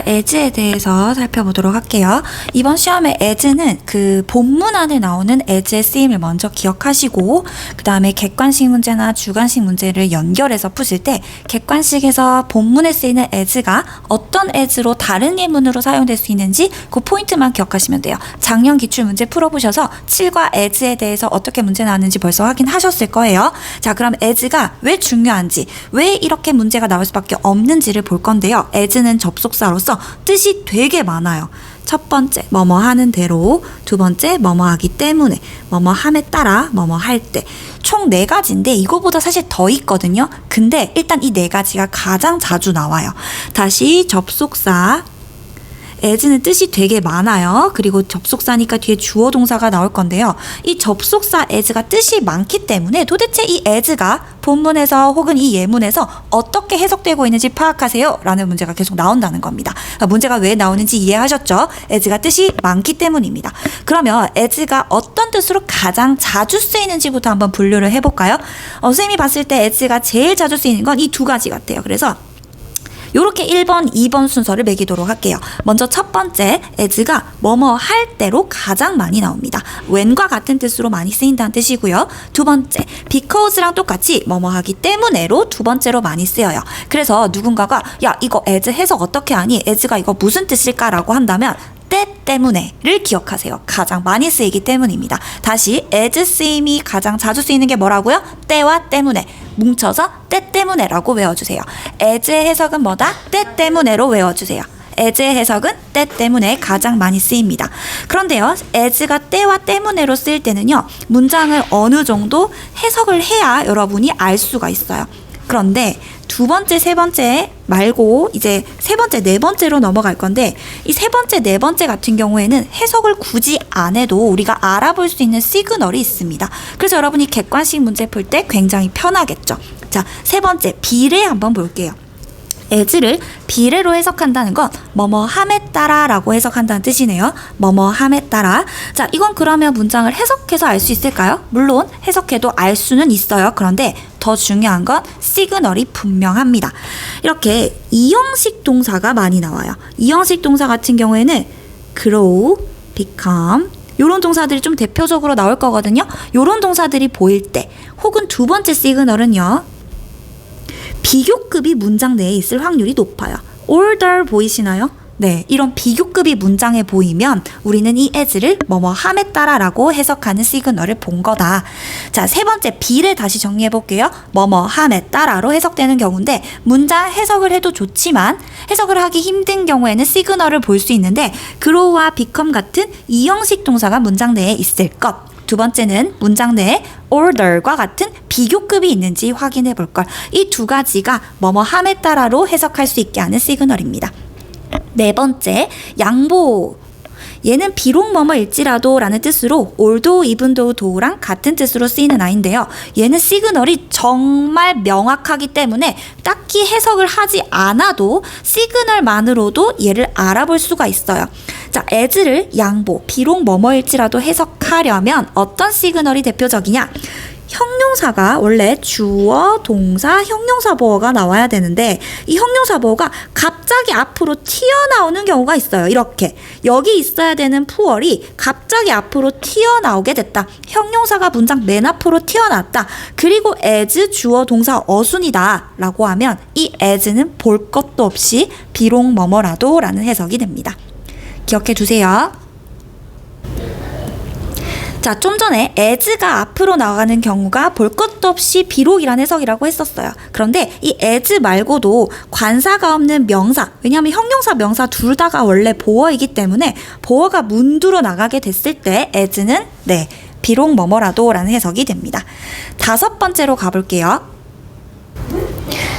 as에 대해서 살펴보도록 할게요. 이번 시험에 as는 그 본문 안에 나오는 as의 쓰임을 먼저 기억하시고 그 다음에 객관식 문제나 주관식 문제를 연결해서 푸실 때 객관식에서 본문에 쓰이는 as가 어떤 as로 다른 예문으로 사용될 수 있는지 그 포인트만 기억하시면 돼요. 작년 기출문제 풀어보셔서 7과 as에 대해서 어떻게 문제 나왔는지 벌써 확인하셨을 거예요. 자, 그럼 as가 왜 중요한지, 왜 이렇게 문제가 나올 수밖에 없는지를 볼 건데요. as는 접속사로서 뜻이 되게 많아요. 첫 번째, 뭐뭐 하는 대로, 두 번째, 뭐뭐 하기 때문에, 뭐뭐 함에 따라, 뭐뭐 할 때. 총 4가지인데 이거보다 사실 더 있거든요. 근데 일단 이 4가지가 가장 자주 나와요. 다시 접속사, as는 뜻이 되게 많아요. 그리고 접속사니까 뒤에 주어 동사가 나올 건데요. 이 접속사 as가 뜻이 많기 때문에 도대체 이 as가 본문에서 혹은 이 예문에서 어떻게 해석되고 있는지 파악하세요 라는 문제가 계속 나온다는 겁니다. 문제가 왜 나오는지 이해하셨죠? as가 뜻이 많기 때문입니다. 그러면 as가 어떤 뜻으로 가장 자주 쓰이는지부터 한번 분류를 해볼까요? 선생님이 봤을 때 as가 제일 자주 쓰이는 건 이 2가지 같아요. 그래서 요렇게 1번, 2번 순서를 매기도록 할게요. 먼저 첫 번째, as가 뭐뭐 할 때로 가장 많이 나옵니다. when과 같은 뜻으로 많이 쓰인다는 뜻이고요. 두 번째, because랑 똑같이 뭐뭐 하기 때문에로 두 번째로 많이 쓰여요. 그래서 누군가가 야, 이거 as 해석 어떻게 하니? as가 이거 무슨 뜻일까라고 한다면 때 때문에를 기억하세요. 가장 많이 쓰이기 때문입니다. 다시 as 쓰임이 가장 자주 쓰이는 게 뭐라고요? 때와 때문에 뭉쳐서 때 때문에라고 외워주세요. as의 해석은 뭐다? 때 때문에로 외워주세요. as의 해석은 때 때문에 가장 많이 쓰입니다. 그런데요, as가 때와 때문에로 쓰일 때는요, 문장을 어느 정도 해석을 해야 여러분이 알 수가 있어요. 그런데 두 번째, 세 번째 말고 이제 세 번째, 네 번째로 넘어갈 건데 이 세 번째, 네 번째 같은 경우에는 해석을 굳이 안 해도 우리가 알아볼 수 있는 시그널이 있습니다. 그래서 여러분이 객관식 문제 풀 때 굉장히 편하겠죠. 자, 세 번째, 비례 한번 볼게요. as를 비례로 해석한다는 건 뭐뭐 함에 따라 라고 해석한다는 뜻이네요. 뭐뭐 함에 따라. 자, 이건 그러면 문장을 해석해서 알 수 있을까요? 물론 해석해도 알 수는 있어요. 그런데 더 중요한 건 시그널이 분명합니다. 이렇게 이형식 동사가 많이 나와요. 이형식 동사 같은 경우에는 grow, become 요런 동사들이 좀 대표적으로 나올 거거든요. 요런 동사들이 보일 때 혹은 두 번째 시그널은요, 비교급이 문장 내에 있을 확률이 높아요. older 보이시나요? 네, 이런 비교급이 문장에 보이면 우리는 이 as를 뭐뭐 함에 따라라고 해석하는 시그널을 본 거다. 자, 세 번째 비례 다시 정리해 볼게요. 뭐뭐 함에 따라로 해석되는 경우인데 문장 해석을 해도 좋지만 해석을 하기 힘든 경우에는 시그널을 볼 수 있는데 grow와 become 같은 이형식 동사가 문장 내에 있을 것. 두 번째는 문장 내에 order과 같은 비교급이 있는지 확인해 볼 걸. 이 2가지가 뭐뭐 함에 따라로 해석할 수 있게 하는 시그널입니다. 네 번째, 양보. 얘는 비록 뭐뭐일지라도 라는 뜻으로 although, even though, though랑 같은 뜻으로 쓰이는 아인데요. 얘는 시그널이 정말 명확하기 때문에 딱히 해석을 하지 않아도 시그널만으로도 얘를 알아볼 수가 있어요. 자, as를 양보, 비록 뭐뭐일지라도 해석하려면 어떤 시그널이 대표적이냐? 형용사가 원래 주어, 동사, 형용사 보어가 나와야 되는데 이 형용사 보어가 갑자기 앞으로 튀어나오는 경우가 있어요. 이렇게 여기 있어야 되는 푸얼이 갑자기 앞으로 튀어나오게 됐다. 형용사가 문장 맨 앞으로 튀어나왔다. 그리고 as, 주어, 동사, 어순이다 라고 하면 이 as는 볼 것도 없이 비록 뭐뭐라도 라는 해석이 됩니다. 기억해 두세요. 자, 좀 전에 as가 앞으로 나가는 경우가 볼 것도 없이 비록이라는 해석이라고 했었어요. 그런데 이 as 말고도 관사가 없는 명사, 왜냐하면 형용사, 명사 둘 다가 원래 보어이기 때문에 보어가 문두로 나가게 됐을 때 as는 네, 비록 뭐뭐라도 라는 해석이 됩니다. 다섯 번째로 가볼게요.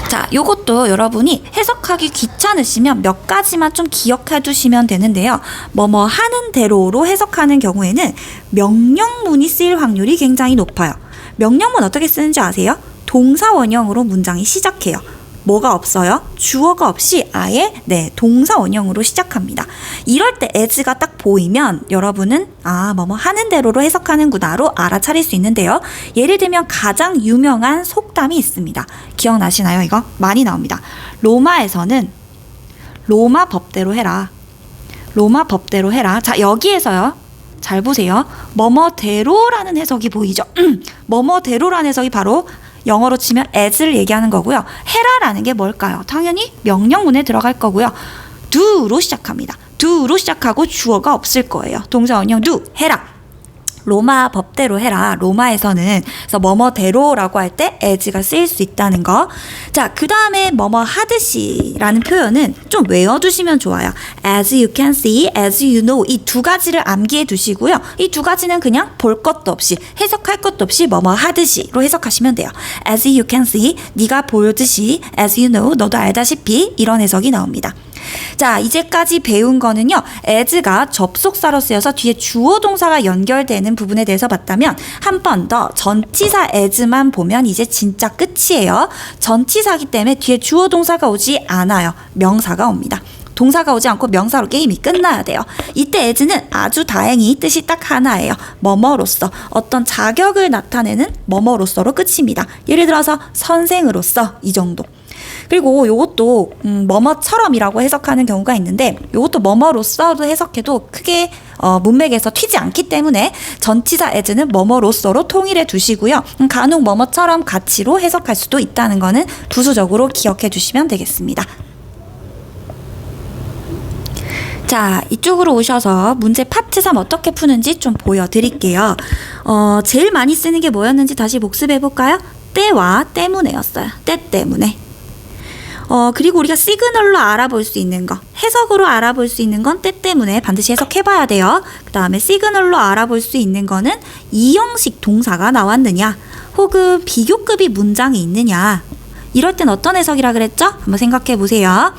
자, 요것도 여러분이 해석하기 귀찮으시면 몇 가지만 좀 기억해 두시면 되는데요. 뭐뭐 하는 대로로 해석하는 경우에는 명령문이 쓰일 확률이 굉장히 높아요. 명령문 어떻게 쓰는지 아세요? 동사 원형으로 문장이 시작해요. 뭐가 없어요? 주어가 없이 아예 네, 동사 원형으로 시작합니다. 이럴 때 as가 딱 보이면 여러분은 뭐뭐 하는 대로로 해석하는구나로 알아차릴 수 있는데요. 예를 들면 가장 유명한 속담이 있습니다. 기억나시나요? 이거 많이 나옵니다. 로마 법대로 해라. 로마 법대로 해라. 자, 여기에서요. 잘 보세요. 뭐뭐대로라는 해석이 보이죠? 뭐뭐대로라는 해석이 바로 영어로 치면 as를 얘기하는 거고요. 해라라는 게 뭘까요? 당연히 명령문에 들어갈 거고요. do로 시작합니다. do로 시작하고 주어가 없을 거예요. 동사 원형 do, 해라. 로마 법대로 해라. 로마에서는 그래서 뭐뭐대로라고 할 때 as가 쓰일 수 있다는 거. 자, 그 다음에 뭐뭐 하듯이라는 표현은 좀 외워두시면 좋아요. As you can see, as you know 이 두 가지를 암기해 두시고요. 이 두 가지는 그냥 볼 것도 없이 해석할 것도 없이 뭐뭐 하듯이로 해석하시면 돼요. As you can see, 네가 보듯이, as you know, 너도 알다시피 이런 해석이 나옵니다. 자, 이제까지 배운 거는요. as가 접속사로 쓰여서 뒤에 주어 동사가 연결되는 부분에 대해서 봤다면 한 번 더 전치사 as만 보면 이제 진짜 끝이에요. 전치사기 때문에 뒤에 주어 동사가 오지 않아요. 명사가 옵니다. 동사가 오지 않고 명사로 게임이 끝나야 돼요. 이때 as는 아주 다행히 뜻이 딱 하나예요. 뭐뭐로서, 어떤 자격을 나타내는 뭐뭐로서로 끝입니다. 예를 들어서 선생으로서 이 정도. 그리고 요것도 뭐뭐처럼이라고 해석하는 경우가 있는데 요것도 뭐뭐로서로 해석해도 크게 문맥에서 튀지 않기 때문에 전치사 as는 뭐뭐로서로 통일해 두시고요. 간혹 뭐뭐처럼 같이로 해석할 수도 있다는 거는 부수적으로 기억해 주시면 되겠습니다. 자, 이쪽으로 오셔서 문제 파트 3 어떻게 푸는지 좀 보여드릴게요. 제일 많이 쓰는 게 뭐였는지 다시 복습해볼까요? 때와 때문에였어요. 때 때문에. 그리고 우리가 시그널로 알아볼 수 있는 거, 해석으로 알아볼 수 있는 건 때 때문에 반드시 해석해봐야 돼요. 그 다음에 시그널로 알아볼 수 있는 거는 이 형식 동사가 나왔느냐, 혹은 비교급이 문장에 있느냐. 이럴 땐 어떤 해석이라 그랬죠? 한번 생각해 보세요.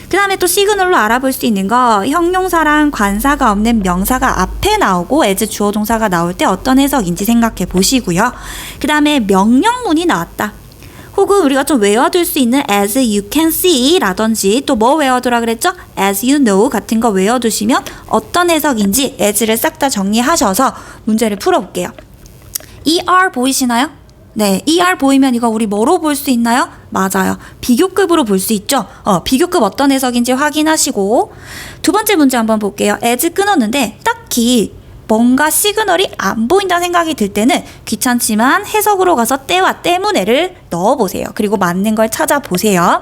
그 다음에 또 시그널로 알아볼 수 있는 거, 형용사랑 관사가 없는 명사가 앞에 나오고 as 주어 동사가 나올 때 어떤 해석인지 생각해 보시고요. 그 다음에 명령문이 나왔다. 혹은 우리가 좀 외워둘 수 있는 as you can see 라든지 또 뭐 외워두라 그랬죠? as you know 같은 거 외워두시면 어떤 해석인지 as를 싹 다 정리하셔서 문제를 풀어볼게요. ER 보이시나요? 네, ER 보이면 이거 우리 뭐로 볼 수 있나요? 맞아요. 비교급으로 볼 수 있죠? 비교급 어떤 해석인지 확인하시고 두 번째 문제 한번 볼게요. as 끊었는데 딱히 뭔가 시그널이 안 보인다는 생각이 들 때는 귀찮지만 해석으로 가서 때와 때문에를 넣어보세요. 그리고 맞는 걸 찾아보세요.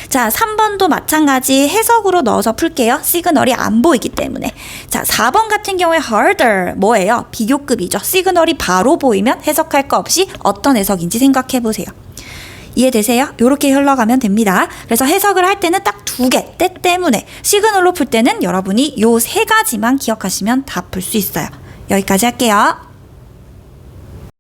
자, 3번도 마찬가지 해석으로 넣어서 풀게요. 시그널이 안 보이기 때문에. 자, 4번 같은 경우에 harder 뭐예요? 비교급이죠. 시그널이 바로 보이면 해석할 거 없이 어떤 해석인지 생각해보세요. 이해되세요? 이렇게 흘러가면 됩니다. 그래서 해석을 할 때는 딱 2개, 때 때문에. 시그널로 풀 때는 여러분이 요 3가지만 기억하시면 다 풀 수 있어요. 여기까지 할게요.